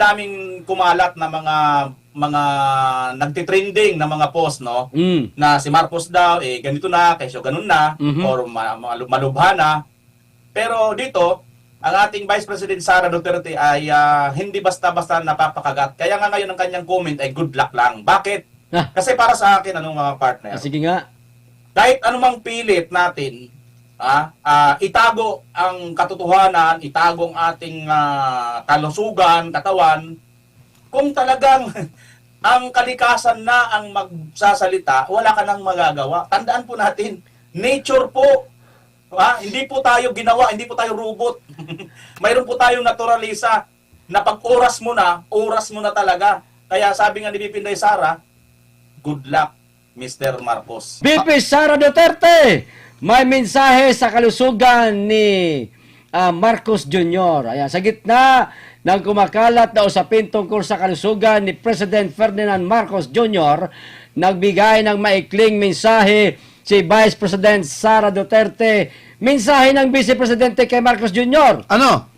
ang daming kumalat na mga nagtitrending na mga post, no? Na si Marcos daw ganito na, kesyo ganun na, or malubha na. Pero dito, ang ating Vice President Sara Duterte ay hindi basta-basta napapakagat. Kaya nga ngayon ang kanyang comment ay good luck lang. Bakit? Kasi para sa akin, mga partner, Sige nga. kahit anumang pilit natin, itago ang katotohanan, itago ang ating kalusugan, katawan, kung talagang ang kalikasan na ang magsasalita, wala ka nang magagawa. Tandaan po natin, nature po. Hindi po tayo ginawa, hindi po tayo robot. Mayroon po tayong naturalisa na pag oras mo na talaga. Kaya sabi nga ni Bipinday Sara, good luck, Mr. Marcos. VP Sara Duterte, may mensahe sa kalusugan ni Marcos Jr. Ayan, sa gitna ng kumakalat na usapin tungkol sa kalusugan ni President Ferdinand Marcos Jr., nagbigay ng maikling mensahe si Vice President Sara Duterte. Mensahe ng Vice Presidente kay Marcos Jr. Ano?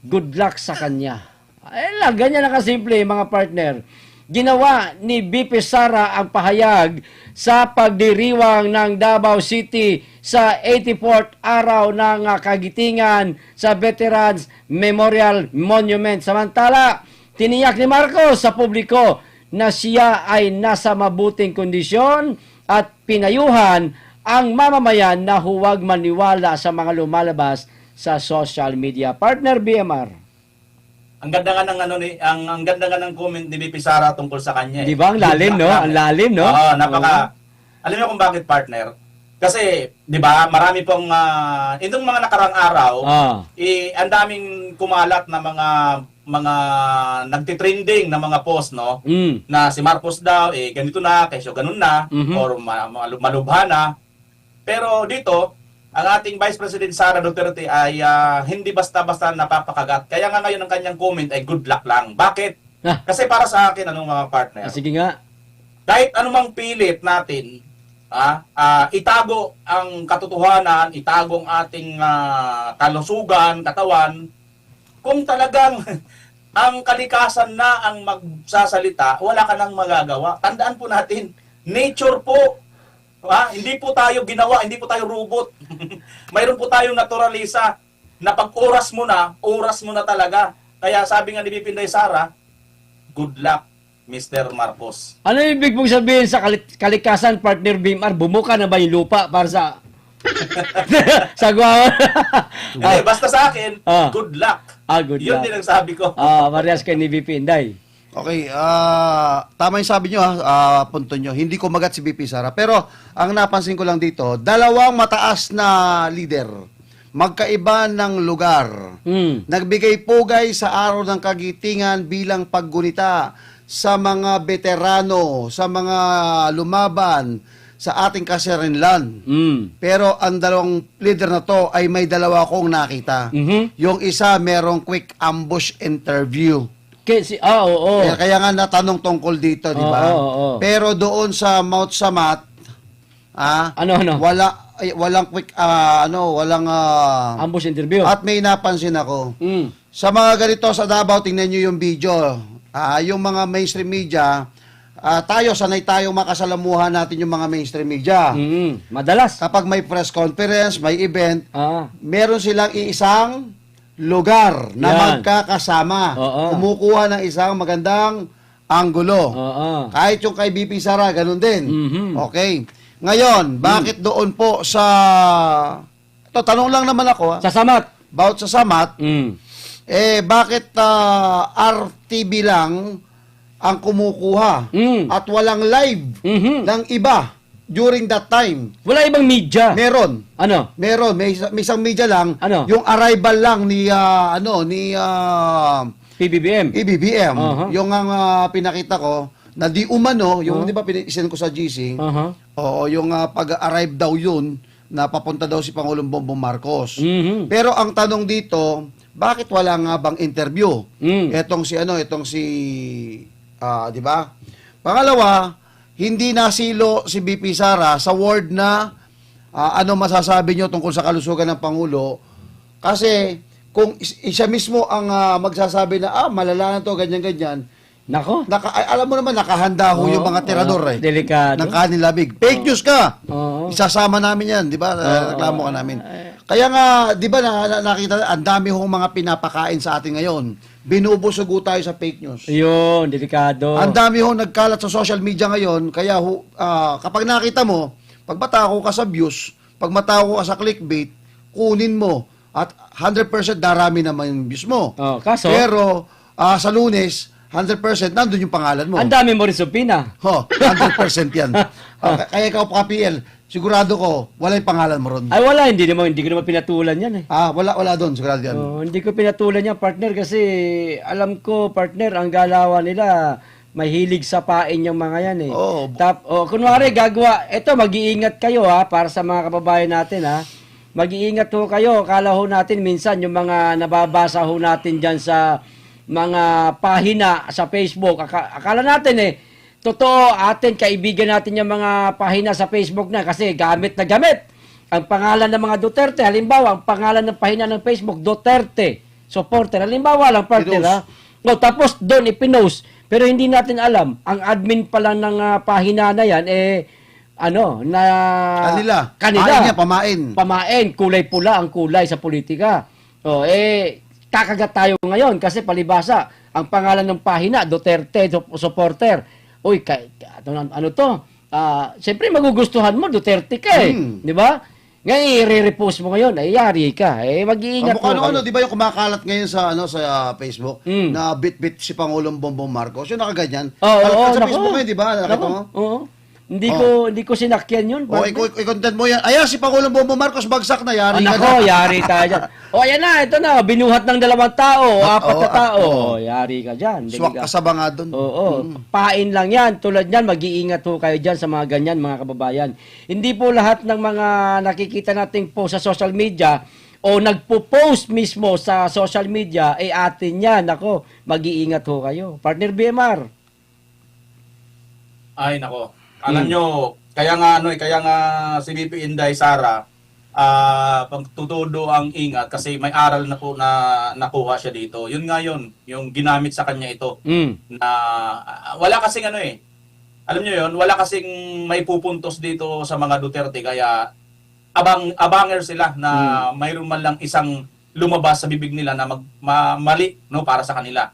Good luck sa kanya. Ay lang, ganyan na kasimple, mga partner. Ginawa ni VP Sara ang pahayag sa pagdiriwang ng Davao City sa 84th araw ng kagitingan sa Veterans Memorial Monument. Samantala, tiniyak ni Marcos sa publiko na siya ay nasa mabuting kondisyon at pinayuhan ang mamamayan na huwag maniwala sa mga lumalabas sa social media. Partner BMR. Ang ganda nga ng ang ganda nga ng comment ni VP Sara tungkol sa kanya. Di ba? Ang lalim, no? Ang lalim, no? Oo, napaka. Alam niyo kung bakit, partner? Kasi, di ba, marami pong itong mga nakarang araw, ang daming kumalat na mga nagtitrending na mga post, no? Na si Marcos daw ganito na, kesyo ganun na, or malubha na. Pero dito, ang ating Vice President Sara Duterte ay hindi basta-basta napapakagat. Kaya nga ngayon ang kanyang comment ay good luck lang. Bakit? Kasi para sa akin, mga partner, Sige nga. kahit anumang pilit natin, itago ang katotohanan, itago ang ating kalusugan, katawan, kung talagang ang kalikasan na ang magsasalita, wala ka nang magagawa. Tandaan po natin, nature po. Hindi po tayo ginawa, hindi po tayo robot. Mayroon po tayong naturalisa na pag oras mo na talaga. Kaya sabi nga ni Bipinday Sara, good luck, Mr. Marcos. Ano ibig mong sabihin sa kalikasan, partner BMR? Bumuka na ba yung lupa para sa... sa guwawan? Hindi, basta sa akin, good luck. Good Yun luck. din ang sabi ko. Marias kay ni VP Inday. Okay, tama yung sabi nyo punto nyo. Hindi ko magat si BP Sara. Pero, ang napansin ko lang dito, dalawang mataas na leader, magkaiba ng lugar, nagbigay pugay sa araw ng kagitingan bilang paggunita sa mga veterano, sa mga lumaban, sa ating kaserinlan. Pero ang dalawang leader na to ay may dalawa akong nakita. Yung isa merong quick ambush interview. Oo. Kaya nga natanong tungkol dito, di ba? Pero doon sa Mount Samat, walang quick, walang ambush interview. At may napansin ako. Sa mga ganito sa Davao, tingnan nyo yung video. Yung mga mainstream media, sanay tayo makasalamuhan natin yung mga mainstream media. Madalas. Kapag may press conference, may event, meron silang iisang lugar na magkakasama. Kumukuha ng isang magandang anggulo. Kahit yung kay BP Sara, ganun din. Okay. Ngayon, bakit doon po sa... Ito, tanong lang naman ako. Sa Samat. About sa Samat, bakit RTV lang ang kumukuha at walang live ng iba during that time? Wala ibang media. Meron. Ano? Meron. May isang media lang. Ano? Yung arrival lang ni PBBM. Yung ang pinakita ko na di umano, yung di ba pinisin ko sa GC, oo, yung pag-arrive daw yun na papunta daw si Pangulong Bongbong Marcos. Pero ang tanong dito, bakit wala nga bang interview? Etong si di ba? Pangalawa, hindi nasilo si BP Sara sa word na ano masasabi nyo tungkol sa kalusugan ng Pangulo kasi kung siya mismo ang magsasabi na, malala na to, ganyan-ganyan, Nako. alam mo naman, nakahanda ho yung mga tirador Delikado. ng kanilabig. Fake news ka! Oo. Isasama namin yan, di ba? Reklamo ka namin. Kaya nga, di ba, nakita, ang dami hong mga pinapakain sa atin ngayon. Binubusog ho tayo sa fake news. Yun, delikado. Ang dami hong nagkalat sa social media ngayon, kaya kapag nakita mo, pag matako ka sa views, pag matako ka sa clickbait, kunin mo. At 100% darami naman yung views mo. Oh, kaso, Pero sa Lunes, 100% nandun yung pangalan mo. ang dami mo rin supina. 100% yan. Kaya ikaw pa PL, sigurado ko, wala yung pangalan mo ron. Ay wala, hindi ko naman pinatulan yan eh. Wala doon, sigurado yan. Hindi ko pinatulan yan, partner, kasi alam ko, partner, ang galawan nila, may hilig sa pain yung mga yan eh. Oo. Kunwari, gagawa, eto, mag-iingat kayo ha, para sa mga kababayan natin ha. Mag-iingat ho kayo, kala ho natin minsan yung mga nababasa ho natin dyan sa mga pahina sa Facebook. Akala natin totoo, atin, kaibigan natin yung mga pahina sa Facebook na kasi gamit na gamit ang pangalan ng mga Duterte. Halimbawa, ang pangalan ng pahina ng Facebook, Duterte supporter. Halimbawa lang, partner ha. No, tapos doon ipinost. Pero hindi natin alam, ang admin pala ng pahina na yan, Kanila. Pain niya, pamain. Pamain, kulay pula ang kulay sa politika. Kakagat tayo ngayon kasi palibasa, ang pangalan ng pahina, Duterte supporter. Uy, ano to? Siyempre magugustuhan mo, Duterte ka di ba? Ngayon, i-repost mo ngayon, yari ka. Mag-iingat mo. Ano, di ba yung kumakalat ngayon sa Facebook na bit-bit si Pangulong Bongbong Marcos? Yung nakaganyan. Oo, sa Facebook ngayon, di ba? Nakita mo? Oo. Hindi ko sinakyan yun. I-content mo yan. Ayan, si Pangulong Bongbong Marcos, bagsak na, yari ka na. Yari tayo dyan. Ayan na, ito na, binuhat ng 2 tao, 4 na tao. Yari ka dyan. Swak kasaba nga doon. Oo, pain lang yan. Tulad yan, mag-iingat ho kayo dyan sa mga ganyan, mga kababayan. Hindi po lahat ng mga nakikita nating post sa social media o nagpo-post mismo sa social media, atin yan. Ako, mag-iingat ho kayo. Partner BMR. Ay, nako. Alam nyo, kaya nga si VP Inday Sara, pagtutudo ang ingat kasi may aral na po na nakuha siya dito. Yun nga yun, yung ginamit sa kanya ito. Na wala kasing alam nyo yun, wala kasing may pupuntos dito sa mga Duterte kaya abanger sila na mayroon man lang isang lumabas sa bibig nila na mali para sa kanila.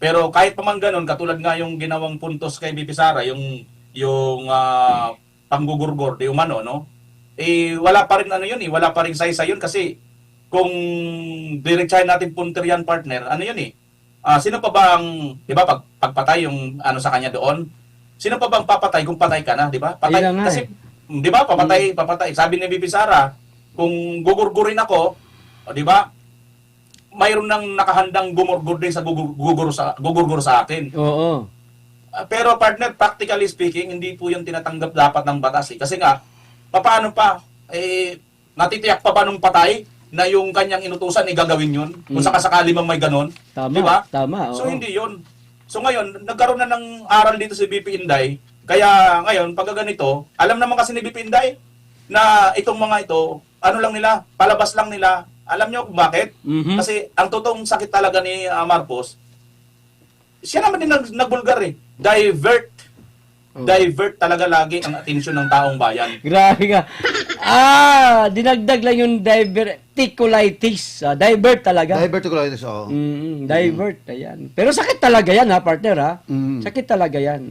Pero kahit pa man ganun, katulad nga yung ginawang puntos kay VP Sara, yung panggugurgor di umano, no? Wala pa rin wala pa rin saysa yun kasi kung diretsahin natin punter yan, partner, sino pa bang, di ba, pagpatay yung sa kanya doon, sino pa bang papatay kung patay ka na, di ba? Patay, kasi, di ba, papatay. Sabi ni VP Sara, kung gugurgurin ako, di ba, mayroon nang nakahandang gumurgur din sa gugurgur sa akin. Oo. Pero partner, practically speaking, hindi po yung tinatanggap dapat ng batas Kasi nga, paano pa? Natitiyak pa ba nung patay na yung kanyang inutusan gagawin yun? Kung sakasakali mang may ganon. Tama, diba? tama. So hindi yun. So ngayon, nagkaroon na ng aral dito si VP Inday. Kaya ngayon, pag ganito, alam naman kasi ni VP Inday na itong mga ito, lang nila, palabas lang nila. Alam nyo kung bakit? Kasi ang totoong sakit talaga ni Marcos, siya naman din nagbulgar divert talaga lagi ang atensyon ng taong bayan. Grabe ka. Dinagdag lang yung diverticulitis. Divert talaga. Diverticulitis, oo. Divert, ayan. Pero sakit talaga yan, ha, partner, ha? Sakit talaga yan.